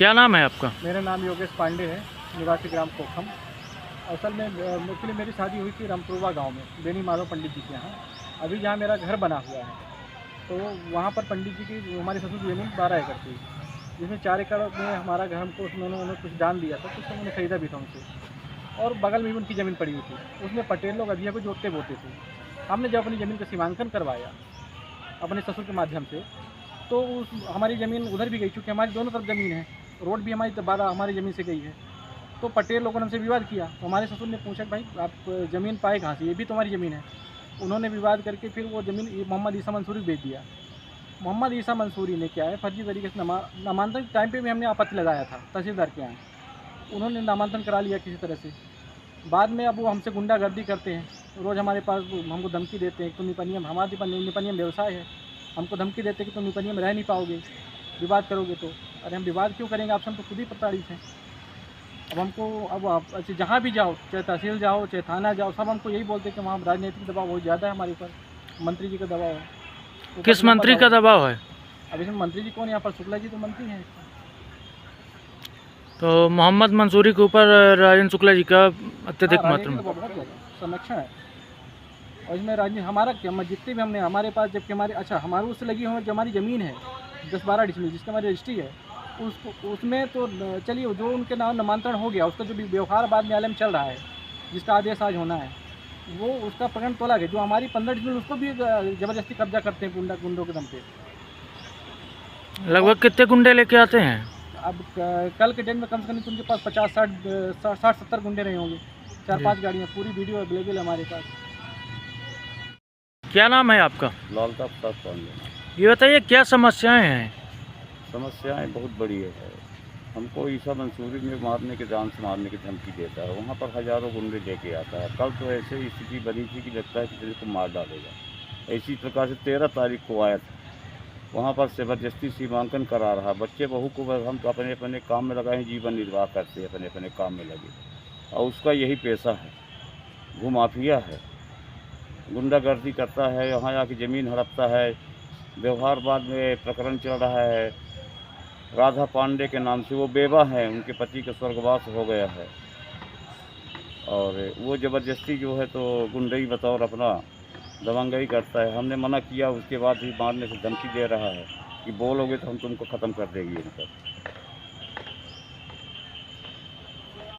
क्या नाम है आपका? मेरा नाम योगेश पांडे है, निवासी ग्राम कोखम। असल में एक्चुअली मेरी शादी हुई थी रामपुरवा गांव में, बेनी माधव पंडित जी के यहाँ। अभी जहाँ मेरा घर बना हुआ है, तो वहाँ पर पंडित जी की हमारे ससुर की ज़मीन 12 एकड़ थी, जिसमें 4 एकड़ में हमारा घर हमको उसमें उन्होंने कुछ दान दिया था, कुछ उन्होंने खरीदा भी था उनसे। और बगल में भी उनकी ज़मीन पड़ी हुई थी, उसमें पटेल लोग अधिया को जोतते बोते थे। हमने जब अपनी ज़मीन का सीमांकन करवाया अपने ससुर के माध्यम से, तो उस हमारी ज़मीन उधर भी गई, चूँकि हमारी दोनों तरफ ज़मीन है, रोड भी हमारी 12 हमारी ज़मीन से गई है। तो पटेल लोगों ने हमसे विवाद किया, तो हमारे ससुर ने पूछा कि भाई आप ज़मीन पाए कहाँ से, ये भी तुम्हारी ज़मीन है। उन्होंने विवाद करके फिर वो ज़मीन मोहम्मद ईसा मंसूरी को बेच दिया। मोहम्मद ईसा मंसूरी ने क्या है, फर्जी तरीके से नामांतरण टाइम पे भी हमने आपत्ति लगाया था तहसीलदार के यहाँ, उन्होंने नामांतरण करा लिया किसी तरह से। बाद में अब वो हमसे गुंडागर्दी करते हैं, रोज़ हमारे पास हमको धमकी देते हैं कि तुम निपनियम, हमारा निपनियम व्यवसाय है, हमको धमकी देते हैं कि तुम निपनियम रह नहीं पाओगे, विवाद करोगे तो। अरे हम विवाद क्यों करेंगे, आपसे हम तो खुद ही प्रताड़ित हैं। अब हमको अब आप जहाँ भी जाओ, चाहे तहसील जाओ चाहे थाना जाओ, सब हमको यही बोलते हैं कि वहाँ राजनीतिक दबाव बहुत ज़्यादा है हमारे ऊपर, मंत्री जी का दबाव है। किस मंत्री का दबाव है? अब इसमें मंत्री जी कौन, यहाँ पर शुक्ला जी तो मंत्री हैं। तो मोहम्मद मंसूरी के ऊपर राजेंद्र शुक्ला जी का अत्यधिक मात्रा में बहुत ज़्यादा संरक्षण है। और इसमें राजनीति हमारा क्या, जितने भी हमने हमारे पास, जबकि हमारे हमारे उससे लगी हुई जो हमारी ज़मीन है 10-12 डिसमिल जिसकी हमारी रजिस्ट्री है, उसमें तो चलिए जो उनके नाम नामांतरण हो गया, उसका जो भी व्यवहार बाद न्यायालय में चल रहा है, जिसका आदेश आज होना है, वो उसका प्रकरण तोला गया। जो हमारी 15 डिसमिल उसको भी ज़बरदस्ती कब्जा करते हैं गुंडों के दम पे। लगभग कितने गुंडे लेके आते हैं? अब कल के दिन में कम से कम उनके पास 50-60-70 गुंडे रहे होंगे, 4-5 गाड़ियाँ, पूरी वीडियो अवेलेबल है हमारे पास। क्या नाम है आपका? लालता प्रसाद पांडे। ये बताइए क्या समस्याएं हैं? समस्याएं बहुत बड़ी है। हमको ईसा मंसूरी में मारने के, जान से मारने की धमकी देता है, वहाँ पर हज़ारों गुंडे लेके आता है। कल तो ऐसे ही स्थिति बनी थी कि लगता है कि तेरे को मार डालेगा। इसी प्रकार से 13 तारीख को आया था, वहाँ पर ज़बरदस्ती सीमांकन करा रहा। बच्चे बहू को हम तो अपने अपने काम में लगाए, जीवन निर्वाह करते हैं, अपने अपने काम में लगे, और उसका यही पेशा है, भूमाफिया है, गुंडागर्दी करता है, यहाँ आके ज़मीन हड़पता है। व्यवहार बाद में प्रकरण चल रहा है राधा पांडे के नाम से, वो बेवा हैं, उनके पति का स्वर्गवास हो गया है, और वो ज़बरदस्ती जो है तो गुंडई बतौर अपना दबंगई करता है। हमने मना किया, उसके बाद भी मारने से धमकी दे रहा है कि बोलोगे तो हम तुमको ख़त्म कर देंगे।